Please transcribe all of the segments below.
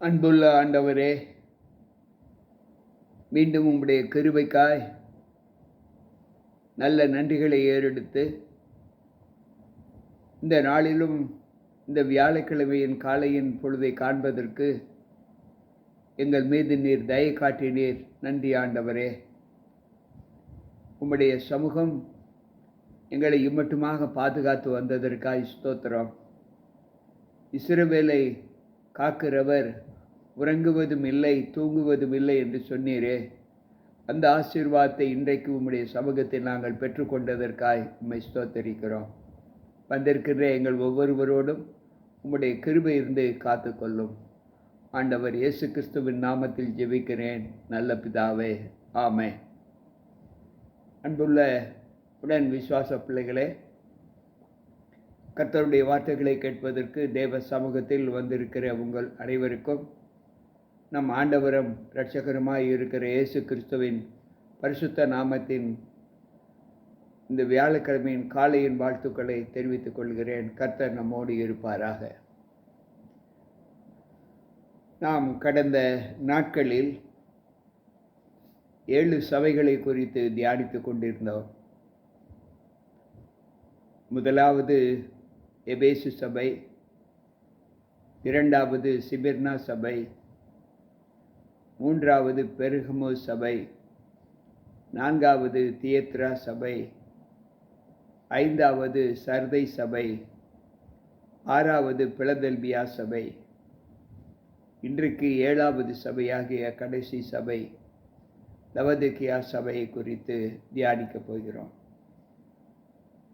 அன்புள்ள ஆண்டவரே, மீண்டும் உம்முடைய கிருபைக்காய் நல்ல நன்றிகளை ஏறெடுத்து இந்த நாளிலும் இந்த வியாழக்கிழமையின் காலையின் பொழுதை காண்பதற்கு எங்கள் மீது நீர் தயை காட்டினீர். நன்றி ஆண்டவரே. உம்முடைய சமூகம் எங்களை இம்மட்டுமாக பாதுகாத்து வந்ததற்காய் ஸ்தோத்திரம். இஸ்ரவேலை காக்கிறவர் உறங்குவதும் இல்லை தூங்குவதும் இல்லை என்று சொன்னீரே, அந்த ஆசீர்வாதத்தை இன்றைக்கு உம்முடைய சமூகத்தில் நாங்கள் பெற்றுக்கொண்டதற்காய் உம்மை ஸ்தோத்தரிக்கிறோம். வந்திருக்கின்ற எங்கள் ஒவ்வொருவரோடும் உம்முடைய கிருபை இருந்து காத்துக்கொள்ளும். ஆண்டவர் இயேசு கிறிஸ்துவின் நாமத்தில் ஜெபிக்கிறேன் நல்ல பிதாவே, ஆமென். அன்புள்ள உடன் விசுவாச பிள்ளைகளே, கர்த்தருடைய வார்த்தைகளை கேட்பதற்கு தேவ சமூகத்தில் வந்திருக்கிற உங்கள் அனைவருக்கும் நம் ஆண்டவரும் இரட்சகருமாய் இருக்கிற இயேசு கிறிஸ்துவின் பரிசுத்த நாமத்தின் இந்த வியாழக்கிழமையின் காலையின் வாழ்த்துக்களை தெரிவித்துக் கொள்கிறேன். கர்த்தர் நம்மோடு இருப்பாராக. நாம் கடந்த நாட்களில் 7 சபைகளை குறித்து தியானித்துக் கொண்டிருந்தோம். முதலாவது எபேசு சபை, இரண்டாவது சிபிர்னா சபை, மூன்றாவது பெருகமு சபை, நான்காவது தியத்ரா சபை, ஐந்தாவது சர்தை சபை, ஆறாவது பிலதெல்பியா சபை, இன்றைக்கு 7வது சபையாகிய கடைசி சபை லவோதிக்கேயா சபையை குறித்து தியானிக்கப் போகிறோம்.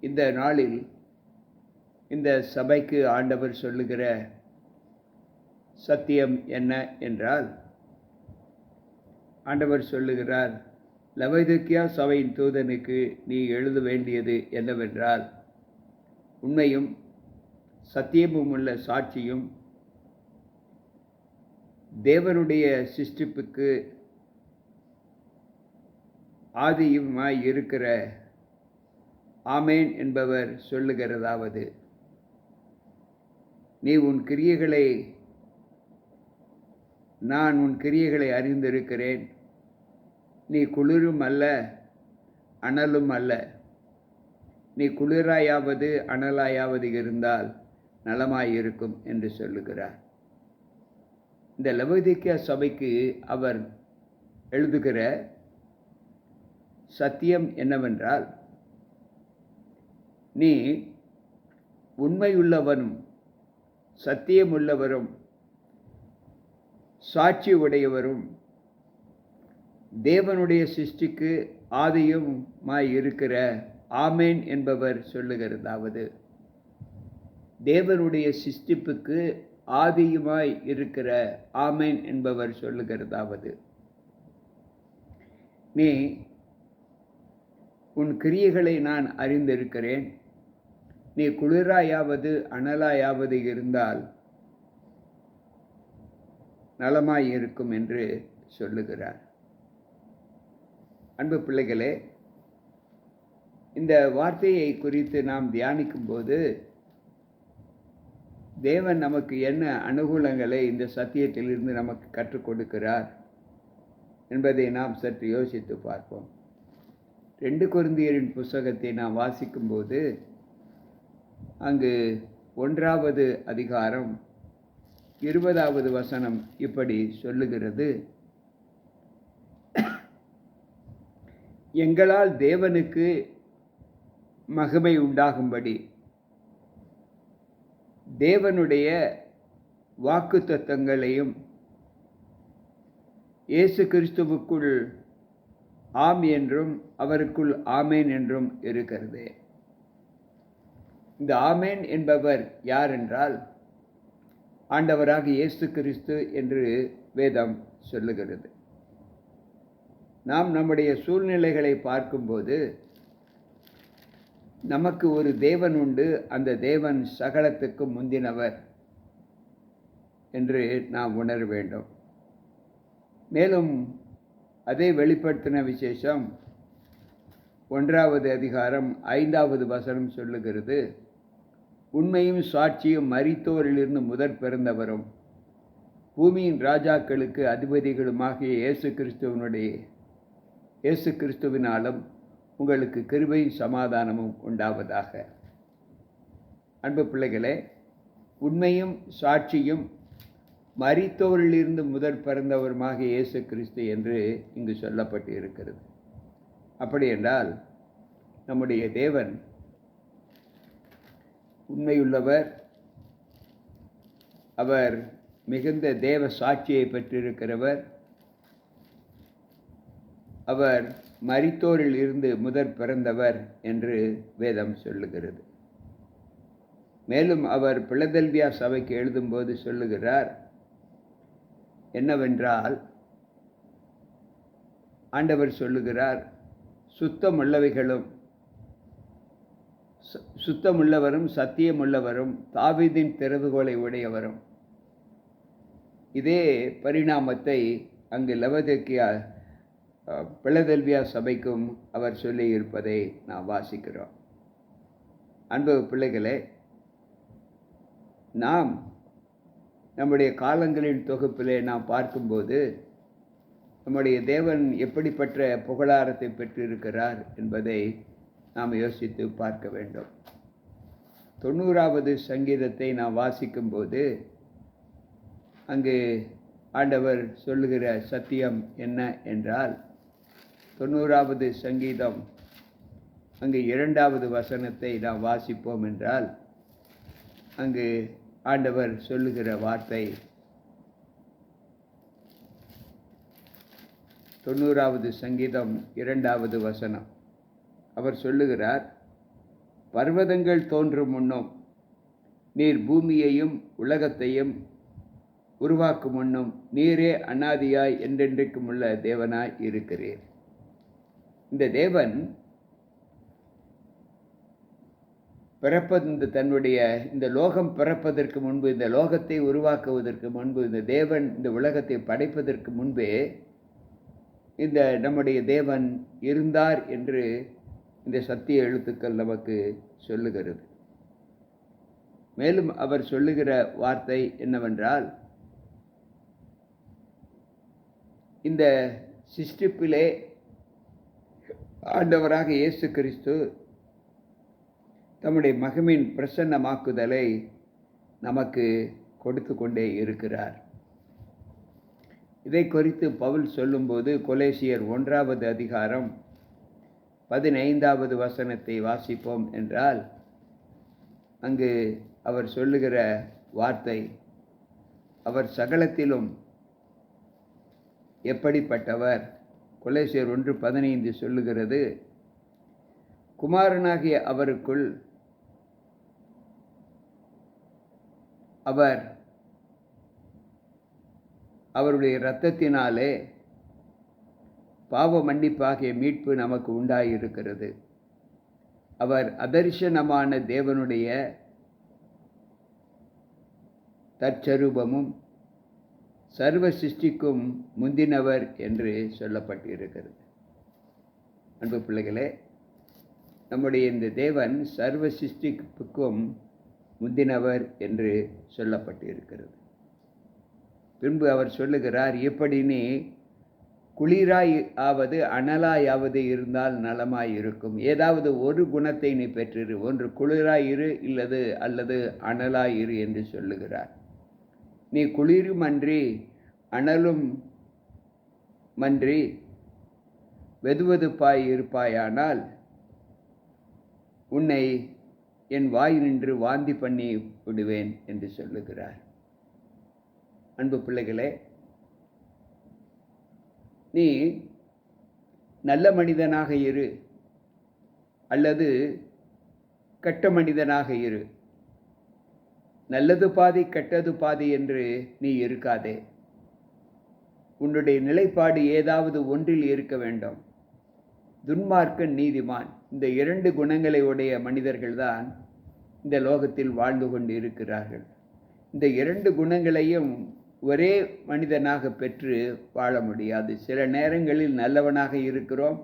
இந்த நாளில் இந்த சபைக்கு ஆண்டவர் சொல்லுகிற சத்தியம் என்ன என்றால், ஆண்டவர் சொல்லுகிறார், லவோதிக்கேயா சபையின் தூதனுக்கு நீ எழுத வேண்டியது என்னவென்றால், உண்மையும் சத்தியமும் உள்ள சாட்சியும் தேவனுடைய சிருஷ்டிப்புக்கு ஆதியுமாய் இருக்கிற ஆமேன் என்பவர் சொல்லுகிறதாவது, நான் உன் கிரியைகளை அறிந்திருக்கிறேன். நீ குளிரும் அல்ல அனலும் அல்ல. நீ குளிராயாவது அனலாயாவது இருந்தால் நலமாயிருக்கும் என்று சொல்லுகிறார். இந்த லவோதிக்கேயா சபைக்கு அவர் எழுதுகிற சத்தியம் என்னவென்றால், நீ உண்மையுள்ளவனும் சத்தியமுள்ளவரும் சாட்சி உடையவரும் தேவனுடைய சிருஷ்டிக்கு ஆதியுமாய் இருக்கிற ஆமேன் என்பவர் சொல்லுகிறதாவது, தேவனுடைய சிருஷ்டிப்புக்கு ஆதியுமாய் இருக்கிற ஆமேன் என்பவர் சொல்லுகிறதாவது, நீ உன் கிரியைகளை நான் அறிந்திருக்கிறேன். நீ குளிராயாவது அனலாயாவது இருந்தால் நலமாயிருக்கும் என்று சொல்லுகிறார். அன்பு பிள்ளைகளே, இந்த வார்த்தையை குறித்து நாம் தியானிக்கும்போது தேவன் நமக்கு என்ன அனுகூலங்களை இந்த சத்தியத்திலிருந்து நமக்கு கற்றுக் கொடுக்கிறார் என்பதை நாம் சற்று யோசித்து பார்ப்போம். 2 கொரிந்தியரின் புத்தகத்தை நாம் வாசிக்கும்போது அங்கு 1வது அதிகாரம் 20வது வசனம் இப்படி சொல்லுகிறது, எங்களால் தேவனுக்கு மகிமை உண்டாகும்படி தேவனுடைய வாக்குத்தத்தங்களையும் இயேசு கிறிஸ்துவுக்குள் ஆம் என்றும் அவருக்குள் ஆமேன் என்றும் இருக்கிறது. இந்த ஆமேன் என்பவர் யார் என்றால், ஆண்டவராக இயேசு கிறிஸ்து என்று வேதம் சொல்லுகிறது. நாம் நம்முடைய சூழ்நிலைகளை பார்க்கும்போது நமக்கு ஒரு தேவன் உண்டு, அந்த தேவன் சகலத்துக்கு முந்தினவர் என்று நாம் உணர வேண்டும். மேலும் அதை வெளிப்படுத்தின விசேஷம் 1வது அதிகாரம் 5வது வசனம் சொல்லுகிறது, உண்மையும் சாட்சியும் மரித்தோரிலிருந்து முதற் பிறந்தவரும் பூமியின் ராஜாக்களுக்கு அதிபதிகளுமாகிய இயேசு கிறிஸ்துவினாலும் உங்களுக்கு கிருபையும் சமாதானமும் உண்டாவதாக. அன்பு பிள்ளைகளே, உண்மையும் சாட்சியும் மரித்தோரிலிருந்து முதற் பிறந்தவருமாகிய இயேசு கிறிஸ்து என்று இங்கு சொல்லப்பட்டு இருக்கிறது. அப்படி என்றால் நம்முடைய தேவன் உண்மையுள்ளவர். அவர் மிகுந்த தேவ சாட்சியை பெற்றிருக்கிறவர். அவர் மரித்தோரில் இருந்து முதற் பிறந்தவர் என்று வேதம் சொல்லுகிறது. மேலும் அவர் பிலதெல்பியா சபைக்கு எழுதும்போது சொல்லுகிறார் என்னவென்றால், ஆண்டவர் சொல்லுகிறார், சுத்தமுள்ளவரும் சத்தியமுள்ளவரும் தாவீதின் திறவுகோலை உடையவரும். இதே பரிணாமத்தை அங்கு பிலதெல்பியா சபைக்கும் அவர் சொல்லி இருப்பதை நாம் வாசிக்கிறோம். அன்பு பிள்ளைகளே, நாம் நம்முடைய காலங்களின் தொகுப்பிலே நாம் பார்க்கும்போது நம்முடைய தேவன் எப்படிப்பட்ட புகழாரத்தை பெற்றிருக்கிறார் என்பதை நாம் யோசித்து பார்க்க வேண்டும். 90வது சங்கீதத்தை நாம் வாசிக்கும்போது அங்கு ஆண்டவர் சொல்லுகிற சத்தியம் என்ன என்றால், 90வது சங்கீதம் அங்கு 2வது வசனத்தை நாம் வாசிப்போம் என்றால், அங்கு ஆண்டவர் சொல்லுகிற வார்த்தை 90வது சங்கீதம் 2வது வசனம். அவர் சொல்லுகிறார், பர்வதங்கள் தோன்றும் முன்னும் நீர் பூமியையும் உலகத்தையும் உருவாக்கும் முன்னும் நீரே அநாதியாய் என்றென்றைக்கும் உள்ள தேவனாய் இருக்கிறீர். இந்த தேவன் தன்னுடைய இந்த லோகம் பிறப்பதற்கு முன்பு, இந்த லோகத்தை உருவாக்குவதற்கு முன்பு, இந்த தேவன் இந்த உலகத்தை படைப்பதற்கு முன்பே இந்த நம்முடைய தேவன் இருந்தார் என்று இந்த சத்திய எழுத்துக்கள் நமக்கு சொல்லுகிறது. மேலும் அவர் சொல்லுகிற வார்த்தை என்னவென்றால், இந்த சிருஷ்டிப்பிலே ஆண்டவராக இயேசு கிறிஸ்து தம்முடைய மகிமையின் பிரசன்னமாக்குதலை நமக்கு கொடுத்து கொண்டே இருக்கிறார். இதை குறித்து பவுல் சொல்லும்போது கொலேசியர் 1வது அதிகாரம் 15வது வசனத்தை வாசிப்போம் என்றால், அங்கு அவர் சொல்லுகிற வார்த்தை, அவர் சகலத்திலும் எப்படிப்பட்டவர். கொலேசியர் 1:15 சொல்லுகிறது, குமாரனாகிய அவருக்குள் அவருடைய இரத்தத்தினாலே பாவ மன்னிப்பாகிய மீட்பு நமக்கு உண்டாயிருக்கிறது. அவர் அதரிசனமான தேவனுடைய தற்சரூபமும் சர்வ சிருஷ்டிக்கும் முந்தினவர் என்று சொல்லப்பட்டிருக்கிறது. அன்பு பிள்ளைகளே, நம்முடைய இந்த தேவன் சர்வ சிருஷ்டிப்புக்கும் முந்தினவர் என்று சொல்லப்பட்டிருக்கிறது. பின்பு அவர் சொல்லுகிறார், எப்படி நீ குளிராய் ஆவது அனலாயாவது இருந்தால் நலமாய் இருக்கும். ஏதாவது ஒரு குணத்தை நீ பெற்றிரு, ஒன்று குளிராயிரு அல்லது அனலாயிரு என்று சொல்லுகிறார். நீ குளிரும் அன்றி அனலும் மன்றி வெதுவெதுப்பாய் இருப்பாயானால் உன்னை என் வாய் நின்று வாந்தி பண்ணி விடுவேன் என்று சொல்லுகிறார். அன்பு பிள்ளைகளே, நீ நல்ல மனிதனாக இரு அல்லது கெட்ட மனிதனாக இரு, நல்லது பாதி கெட்டது பாதி என்று நீ இருக்காதே. உன்னுடைய நிலைப்பாடு ஏதாவது ஒன்றில் இருக்க வேண்டும். துன்மார்க்கன் நீதிமான், இந்த 2 குணங்களை உடைய மனிதர்கள்தான் இந்த லோகத்தில் வாழ்ந்து கொண்டு இருக்கிறார்கள். இந்த 2 குணங்களையும் ஒரே மனிதனாக பெற்று வாழ முடியாது. சில நேரங்களில் நல்லவனாக இருக்கிறோம்,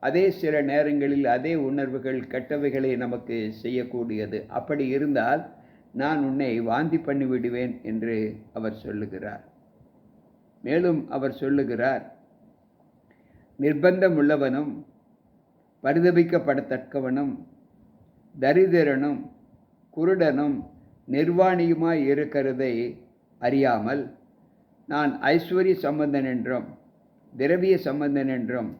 அதே சில நேரங்களில் அதே உணர்வுகள் கெட்டவைகளை நமக்கு செய்யக்கூடியது. அப்படி இருந்தால் நான் உன்னை வாந்தி பண்ணிவிடுவேன் என்று அவர் சொல்லுகிறார். மேலும் அவர் சொல்லுகிறார், நிர்பந்தம் உள்ளவனும் பரிதபிக்கப்படத்தக்கவனும் தரித்திரனும் குருடனும் நிர்வாணியுமாய் இருக்கிறதை அறியாமல், நான் ஐஸ்வர்ய சம்பந்தன் என்றும் திரவிய சம்பந்தன் என்றும்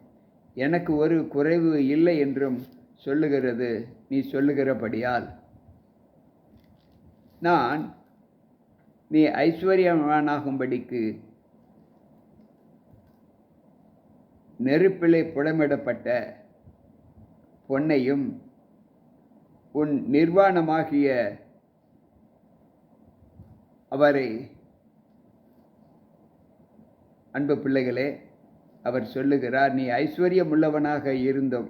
எனக்கு ஒரு குறைவு இல்லை என்றும் சொல்லுகிறது நீ சொல்லுகிறபடியால், நான் நீ ஐஸ்வர்யவானாகும்படிக்கு நெருப்பிலே புடமிடப்பட்ட பொன்னையும் உன் நிர்வாணமாகிய அவரை, அன்பு பிள்ளைகளே, அவர் சொல்லுகிறார், நீ ஐஸ்வர்யம் உள்ளவனாக இருந்தும்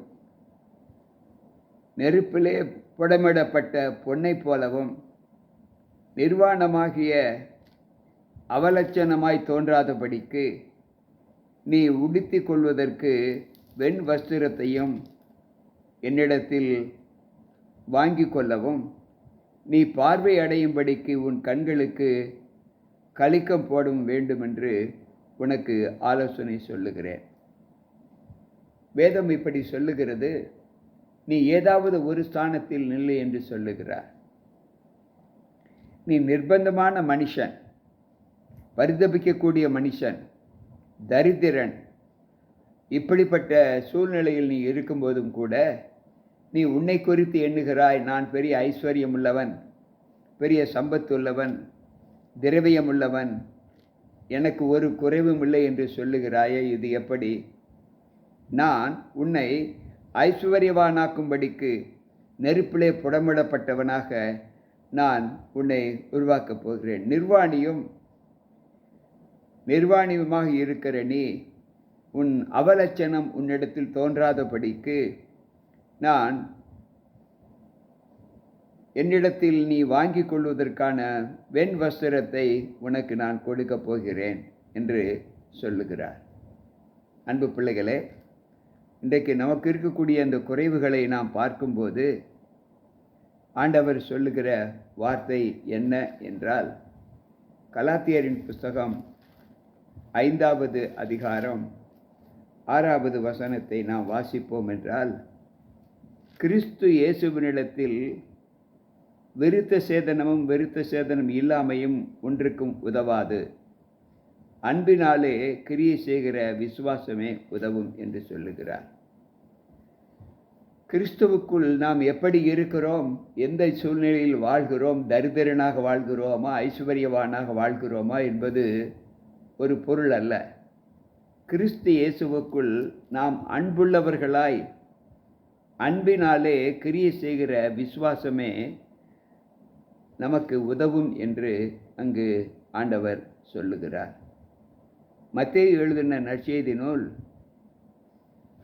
நெருப்பிலே புடமிடப்பட்ட பொன்னை போலவும் நிர்வாணமாகிய அவலட்சணமாய் தோன்றாதபடிக்கு நீ உடுத்தி கொள்வதற்கு வெண் வஸ்திரத்தையும் என்னிடத்தில் வாங்கி கொள்ளவும், நீ பார்வை அடையும்படிக்கு உன் கண்களுக்கு கலிக்கம் போடவும் வேண்டுமென்று உனக்கு ஆலோசனை சொல்லுகிறேன். வேதம் இப்படி சொல்லுகிறது, நீ ஏதாவது ஒரு ஸ்தானத்தில் நில்லு என்று சொல்லுகிறார். நீ நிர்பந்தமான மனுஷன், பரிதபிக்கக்கூடிய மனுஷன், தரித்திரன், இப்படிப்பட்ட சூழ்நிலையில் நீ இருக்கும்போதும் கூட நீ உன்னை குறித்து எண்ணுகிறாய், நான் பெரிய ஐஸ்வர்யம் உள்ளவன், பெரிய சம்பத்துள்ளவன், திரவியம் உள்ளவன், எனக்கு ஒரு குறைவும் இல்லை என்று சொல்லுகிறாயே, இது எப்படி? நான் உன்னை ஐஸ்வர்யவானாக்கும்படிக்கு நெருப்பிலே புடமிடப்பட்டவனாக நான் உன்னை உருவாக்கப் போகிறேன். நிர்வாணியுமாக இருக்கிற நீ, உன் அவலட்சணம் உன்னிடத்தில் தோன்றாதபடிக்கு நான் என்னிடத்தில் நீ வாங்கி கொள்வதற்கான வெண் வஸ்திரத்தை உனக்கு நான் கொடுக்கப் போகிறேன் என்று சொல்லுகிறார். அன்பு பிள்ளைகளே, இன்றைக்கு நமக்கு இருக்கக்கூடிய அந்த குறைவுகளை நாம் பார்க்கும்போது ஆண்டவர் சொல்லுகிற வார்த்தை என்ன என்றால், கலாத்தியரின் புஸ்தகம் 5வது அதிகாரம் 6வது வசனத்தை நாம் வாசிப்போம் என்றால், கிறிஸ்து இயேசுவினிடத்தில் விருத்த சேதனமும் விருத்த சேதனம் இல்லாமையும் ஒன்றுக்கும் உதவாது, அன்பினாலே கிரியை செய்கிற விசுவாசமே உதவும் என்று சொல்லுகிறார். கிறிஸ்துவுக்குள் நாம் எப்படி இருக்கிறோம், எந்த சூழ்நிலையில் வாழ்கிறோம், தரித்திரனாக வாழ்கிறோமா ஐஸ்வர்யவானாக வாழ்கிறோமா என்பது ஒரு பொருள் அல்ல. கிறிஸ்து இயேசுவுக்குள் நாம் அன்புள்ளவர்களாய் அன்பினாலே கிரியை செய்கிற விசுவாசமே நமக்கு உதவும் என்று அங்கு ஆண்டவர் சொல்லுகிறார். மத்தேயு எழுதின நற்செய்தி நூல்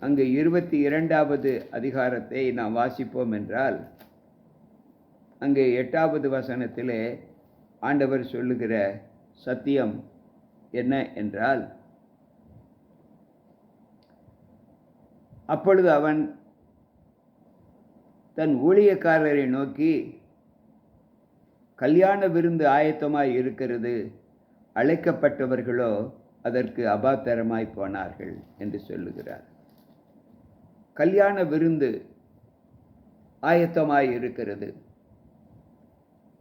அங்கு 22வது அதிகாரத்தை நாம் வாசிப்போம் என்றால், அங்கு 8வது வசனத்திலே ஆண்டவர் சொல்லுகிற சத்தியம் என்ன என்றால், அப்பொழுது அவன் தன் ஊழியக்காரரை நோக்கி, கல்யாண விருந்து ஆயத்தமாய் இருக்கிறது, அழைக்கப்பட்டவர்களோ அதற்கு அபாத்திரமாய் போனார்கள் என்று சொல்லுகிறார். கல்யாண விருந்து ஆயத்தமாய் இருக்கிறது,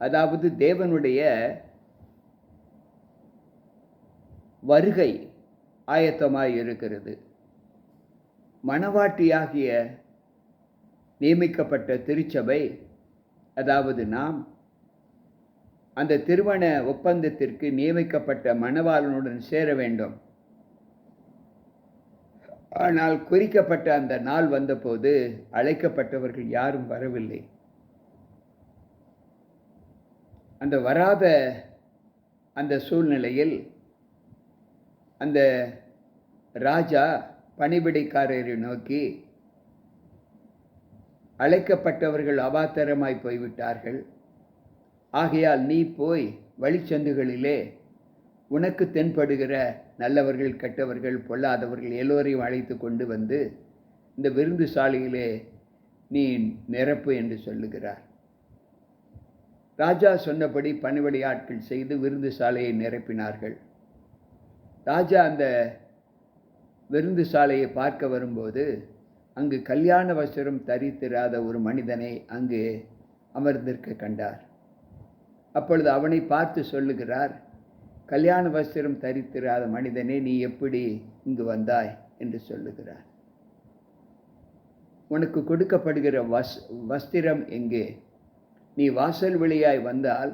அதாவது தேவனுடைய வருகை ஆயத்தமாய் இருக்கிறது. மணவாட்டியாகிய நியமிக்கப்பட்ட திருச்சபை, அதாவது நாம் அந்த திருமண ஒப்பந்தத்திற்கு நியமிக்கப்பட்ட மணவாளனுடன் சேர வேண்டும். ஆனால் குறிக்கப்பட்ட அந்த நாள் வந்தபோது அழைக்கப்பட்டவர்கள் யாரும் வரவில்லை. அந்த வராத அந்த சூழ்நிலையில் அந்த ராஜா பணிவிடைக்காரரை நோக்கி, அழைக்கப்பட்டவர்கள் அபாத்திரமாய் போய்விட்டார்கள், ஆகையால் நீ போய் வழிச்சந்துகளிலே உனக்கு தென்படுகிற நல்லவர்கள், கெட்டவர்கள், பொல்லாதவர்கள் எல்லோரையும் அழைத்து கொண்டு வந்து இந்த விருந்து சாலையிலே நீ நிரப்பு என்று சொல்லுகிறார். ராஜா சொன்னபடி பணிவிடை ஆட்கள் செய்து விருந்து சாலையை நிரப்பினார்கள். ராஜா அந்த விருந்து சாலையை பார்க்க வரும்போது அங்கு கல்யாண வஸ்திரம் தரித்திராத ஒரு மனிதனை அங்கு அமர்ந்திருக்க கண்டார். அப்பொழுது அவனை பார்த்து சொல்லுகிறார், கல்யாண வஸ்திரம் தரித்திராத மனிதனே, நீ எப்படி இங்கு வந்தாய் என்று சொல்லுகிறார். உனக்கு கொடுக்கப்படுகிற வஸ்திரம் எங்கே? நீ வாசல் வழியாய் வந்தால்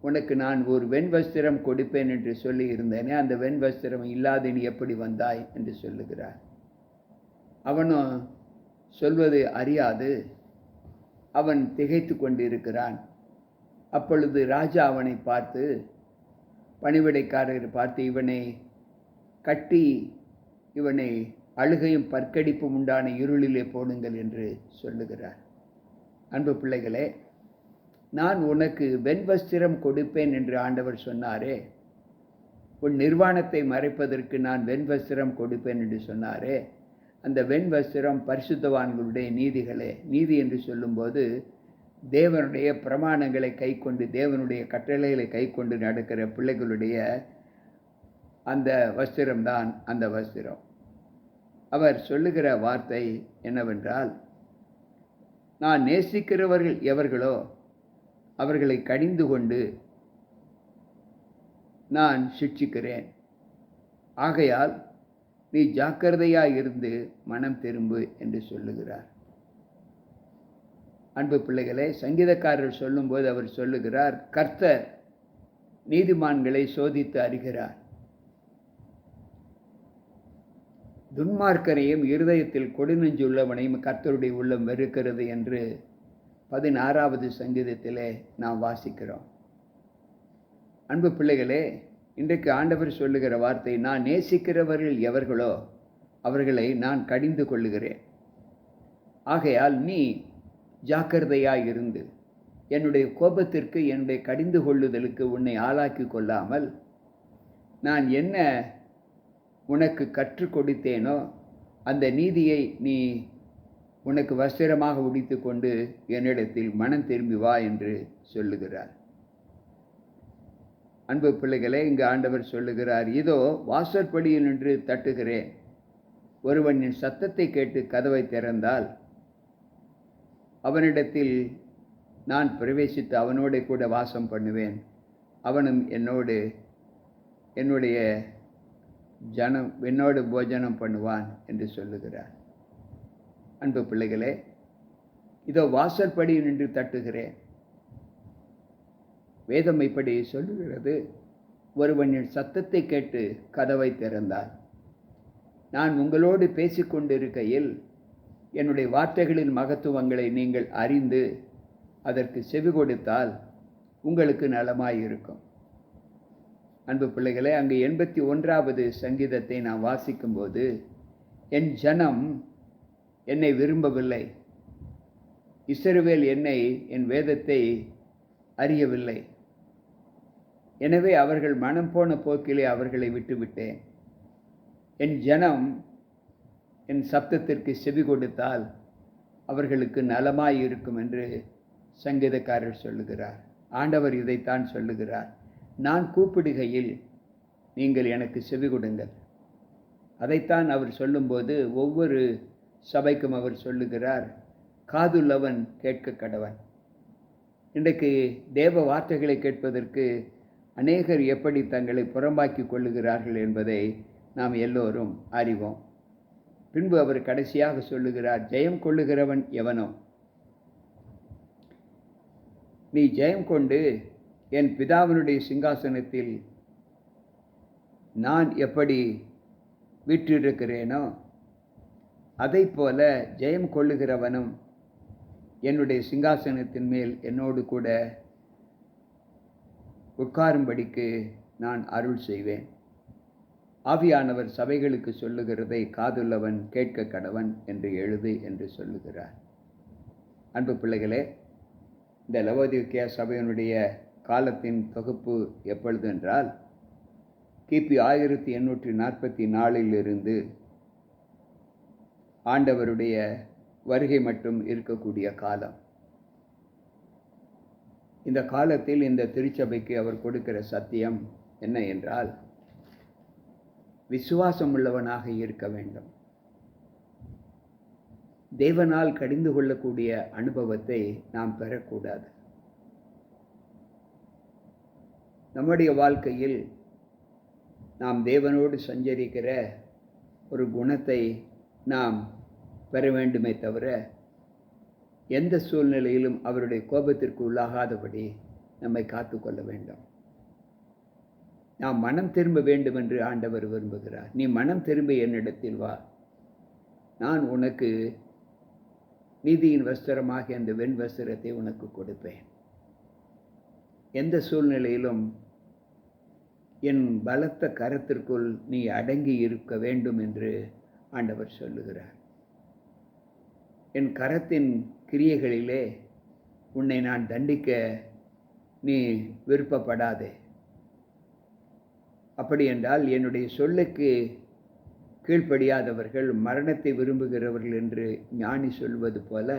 உனக்கு நான் ஒரு வெண் வஸ்திரம் கொடுப்பேன் என்று சொல்லி இருந்தேனே, அந்த வெண் வஸ்திரம் இல்லாத நீ எப்படி வந்தாய் என்று சொல்லுகிறார். அவனும் சொல்வது அறியாது அவன் திகைத்து கொண்டிருக்கிறான். அப்பொழுது ராஜா அவனை பார்த்து, பணிவிடைக்காரர் பார்த்து, இவனை கட்டி இவனை அழுகையும் பற்கடிப்பும் உண்டான இருளிலே போடுங்கள் என்று சொல்லுகிறார். அன்பு பிள்ளைகளே, நான் உனக்கு வெண் வஸ்திரம் கொடுப்பேன் என்று ஆண்டவர் சொன்னாரே, உன் நிர்வாணத்தை மறைப்பதற்கு நான் வெண் வஸ்திரம் கொடுப்பேன் என்று சொன்னாரே, அந்த வெண் வஸ்திரம் பரிசுத்தவான்களுடைய நீதிகளே. நீதி என்று சொல்லும்போது தேவனுடைய பிரமாணங்களை கை கொண்டு, தேவனுடைய கட்டளைகளை கை கொண்டு நடக்கிற பிள்ளைகளுடைய அந்த வஸ்திரம்தான் அந்த வஸ்திரம். அவர் சொல்லுகிற வார்த்தை என்னவென்றால், நான் நேசிக்கிறவர்கள் எவர்களோ அவர்களை கடிந்து கொண்டு நான் சிட்சிக்கிறேன். ஆகையால் நீ ஜாக்கிரதையாய் இருந்து மனம் திரும்பு என்று சொல்லுகிறார். அன்பு பிள்ளைகளே, சங்கீதக்காரர் சொல்லும்போது அவர் சொல்லுகிறார், கர்த்தர் நீதிமான்களை சோதித்து அறிகிறார், துன்மார்க்கரையும் இருதயத்தில் கொடுநெஞ்சுள்ளவனையும் கர்த்தருடைய உள்ளம் வெறுக்கிறது என்று 16வது சங்கீதத்திலே நாம் வாசிக்கிறோம். அன்பு பிள்ளைகளே, இன்றைக்கு ஆண்டவர் சொல்லுகிற வார்த்தை, நான் நேசிக்கிறவர்கள் எவர்களோ அவர்களை நான் கடிந்து கொள்ளுகிறேன். ஆகையால் நீ ஜாக்கிரதையாய் இருந்து என்னுடைய கோபத்திற்கு, என்னுடைய கடிந்து கொள்ளுதலுக்கு உன்னை ஆளாக்கி கொள்ளாமல், நான் என்ன உனக்கு கற்றுக் கொடுத்தேனோ அந்த நீதியை நீ உனக்கு வஸ்திரமாக உடித்து கொண்டு என்னிடத்தில் மனம் திரும்பி வா என்று சொல்லுகிறார். அன்பு பிள்ளைகளே, இங்கு ஆண்டவர் சொல்லுகிறார், இதோ வாசற்படியில் நின்று தட்டுகிறேன், ஒருவன் என் சத்தத்தை கேட்டு கதவை திறந்தால் அவனிடத்தில் நான் பிரவேசித்து அவனோடு கூட வாசம் பண்ணுவேன், அவனும் என்னுடைய என்னோடு போஜனம் பண்ணுவான் என்று சொல்லுகிறார். அன்பு பிள்ளைகளே, இதோ வாசற்படியில் நின்று தட்டுகிறேன். வேதம் இப்படி சொல்லுகிறது, ஒருவன் என் சத்தத்தை கேட்டு கதவை திறந்தால், நான் உங்களோடு பேசிக்கொண்டிருக்கையில் என்னுடைய வார்த்தைகளின் மகத்துவங்களை நீங்கள் அறிந்து அதற்கு செவி கொடுத்தால் உங்களுக்கு நலமாயிருக்கும். அன்பு பிள்ளைகளே, அங்கு 81வது சங்கீதத்தை நான் வாசிக்கும்போது, என் ஜனம் என்னை விரும்பவில்லை, இஸ்ரவேல் என் வேதத்தை அறியவில்லை, எனவே அவர்கள் மனம் போன போக்கிலே அவர்களை விட்டுவிட்டேன். என் ஜனம் என் சப்தத்திற்கு செவி கொடுத்தால் அவர்களுக்கு நலமாயிருக்கும் என்று சங்கீதக்காரர் சொல்லுகிறார். ஆண்டவர் இதைத்தான் சொல்லுகிறார், நான் கூப்பிடுகையில் நீங்கள் எனக்கு செவி கொடுங்கள். அதைத்தான் அவர் சொல்லும்போது ஒவ்வொரு சபைக்கும் அவர் சொல்லுகிறார், காதுள்ளவன் கேட்க கடவன். இன்றைக்கு தேவ வார்த்தைகளை கேட்பதற்கு அநேகர் எப்படி தங்களை புறம்பாக்கி கொள்ளுகிறார்கள் என்பதை நாம் எல்லோரும் அறிவோம். பின்பு அவர் கடைசியாக சொல்லுகிறார், ஜெயம் கொள்ளுகிறவன் எவனோ? நீ ஜெயம் கொண்டு என் பிதாவினுடைய சிங்காசனத்தில் நான் எப்படி வீற்றிருக்கிறேனோ அதை போல ஜெயம் கொள்ளுகிறவனும் என்னுடைய சிங்காசனத்தின் மேல் என்னோடு கூட உட்காரும்படிக்கு நான் அருள் செய்வேன். ஆவியானவர் சபைகளுக்கு சொல்லுகிறதை காதுள்ளவன் கேட்க கடவன் என்று எழுது என்று சொல்லுகிறார். அன்பு பிள்ளைகளே, இந்த லவோதிக்கேயா சபையினுடைய காலத்தின் தொகுப்பு எப்பொழுது என்றால், கிபி 1844 ஆண்டவருடைய வருகை மட்டும் இருக்கக்கூடிய காலம். இந்த காலத்தில் இந்த திருச்சபைக்கு அவர் கொடுக்கிற சத்தியம் என்ன என்றால், விசுவாசம் உள்ளவனாக இருக்க வேண்டும். தேவனால் கடிந்து கொள்ளக்கூடிய அனுபவத்தை நாம் பெறக்கூடாது. நம்முடைய வாழ்க்கையில் நாம் தேவனோடு சஞ்சரிக்கிற ஒரு குணத்தை நாம் பெற வேண்டுமே தவிர, எந்த சூழ்நிலையிலும் அவருடைய கோபத்திற்கு உள்ளாகாதபடி நம்மை காத்துக்கொள்ள வேண்டும். நாம் மனம் திரும்ப வேண்டும் என்று ஆண்டவர் விரும்புகிறார். நீ மனம் திரும்ப என்னிடத்தில் வா, நான் உனக்கு நீதியின் வஸ்திரமாகிய அந்த வெண் வஸ்திரத்தை உனக்கு கொடுப்பேன். எந்த சூழ்நிலையிலும் என் பலத்த கரத்திற்குள் நீ அடங்கி இருக்க வேண்டும் என்று ஆண்டவர் சொல்லுகிறார். என் கரத்தின் கிரியைகளிலே உன்னை நான் தண்டிக்க நீ விருப்பப்படாதே. அப்படி என்றால் என்னுடைய சொல்லுக்கு கீழ்ப்படியாதவர்கள் மரணத்தை விரும்புகிறவர்கள் என்று ஞானி சொல்வது போல,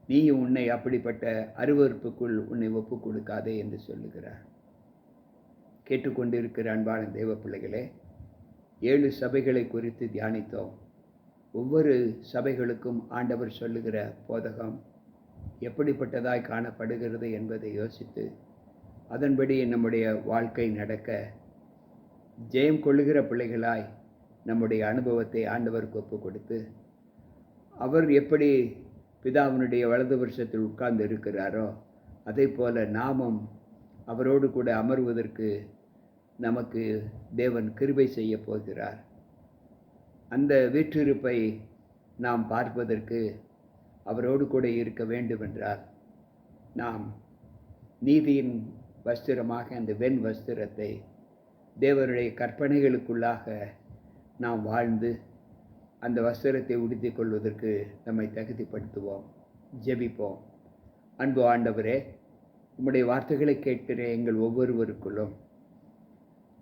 நீ உன்னை அப்படிப்பட்ட அருவருப்புக்குள் உன்னை ஒப்பு கொடுக்காதே என்று சொல்லுகிறார். கேட்டுக்கொண்டிருக்கிற அன்பான தேவ பிள்ளைகளே, 7 சபைகளை குறித்து தியானித்தோம். ஒவ்வொரு சபைகளுக்கும் ஆண்டவர் சொல்லுகிற போதகம் எப்படிப்பட்டதாய் காணப்படுகிறது என்பதை யோசித்து அதன்படி நம்முடைய வாழ்க்கை நடக்க ஜெயம் கொள்ளுகிற பிள்ளைகளாய் நம்முடைய அனுபவத்தை ஆண்டவருக்கு ஒப்பு கொடுத்து, அவர் எப்படி பிதாவினுடைய வலது வருஷத்தில் உட்கார்ந்து இருக்கிறாரோ அதே போல நாமும் அவரோடு கூட அமர்வதற்கு நமக்கு தேவன் கிருபை செய்ய போகிறார். அந்த வீற்றிருப்பை நாம் பார்ப்பதற்கு அவரோடு கூட இருக்க வேண்டுமென்றால் நாம் நீதியின் வஸ்திரமாக அந்த வெண் வஸ்திரத்தை தேவனுடைய கற்பனைகளுக்குள்ளாக நாம் வாழ்ந்து அந்த வஸ்திரத்தை உடுத்தி கொள்வதற்கு நம்மை தகுதிப்படுத்துவோம். ஜெபிப்போம். அன்பு ஆண்டவரே, உம்முடைய வார்த்தைகளை கேட்கிற எங்கள் ஒவ்வொருவருக்குள்ளும்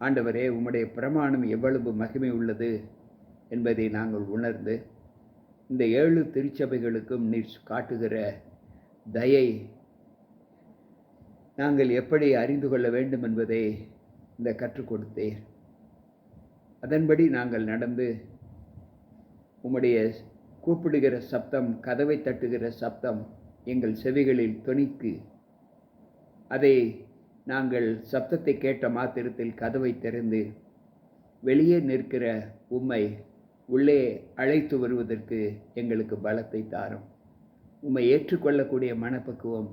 ஆண்டவரே, உம்முடைய பிரமாணம் எவ்வளவு மகிமை உள்ளது என்பதை நாங்கள் உணர்ந்து இந்த 7 திருச்சபைகளுக்கும் நீர் காட்டுகிற தயை நாங்கள் எப்படி அறிந்து கொள்ள வேண்டும் என்பதை இந்த கற்றுக் கொடுத்தீர். அதன்படி நாங்கள் நடந்து உம்முடைய கூப்பிடுகிற சப்தம், கதவை தட்டுகிற சப்தம் எங்கள் செவிகளில் தொனிக்கு அதை நாங்கள் சப்தத்தை கேட்ட மாத்திரத்தில் கதவை திறந்து வெளியே நிற்கிற உம்மை உள்ளே அழைத்து வருவதற்கு எங்களுக்கு பலத்தை தாரும். உம்மை ஏற்றுக்கொள்ளக்கூடிய மனப்பக்குவம்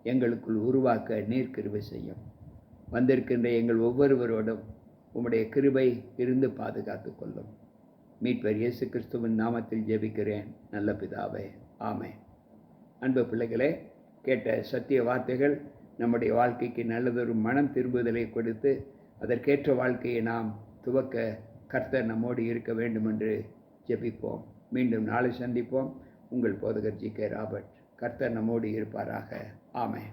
எங்களுக்குள் உருவாக்க நீர் கிருபை செய்யும். வந்திருக்கின்ற எங்கள் ஒவ்வொருவரோடும் உம்முடைய கிருபை இருந்து பாதுகாத்து கொள்ளும். மீட்பர் இயேசு கிறிஸ்துவின் நாமத்தில் ஜெபிக்கிறேன் நல்ல பிதாவே, ஆமென். அன்பு பிள்ளைகளே, கேட்ட சத்திய வார்த்தைகள் நம்முடைய வாழ்க்கைக்கு நல்லதொரு மனம் திரும்புதலை கொடுத்து அதற்கேற்ற வாழ்க்கையை நாம் துவக்க கர்த்தர் நம்மோடு இருக்க வேண்டும் என்று ஜெபிப்போம். மீண்டும் நாளை சந்திப்போம். உங்கள் போதகர் ஜி.கே. ராபர்ட். கர்த்தர் நம்மோடு இருப்பாராக. ஆமென்.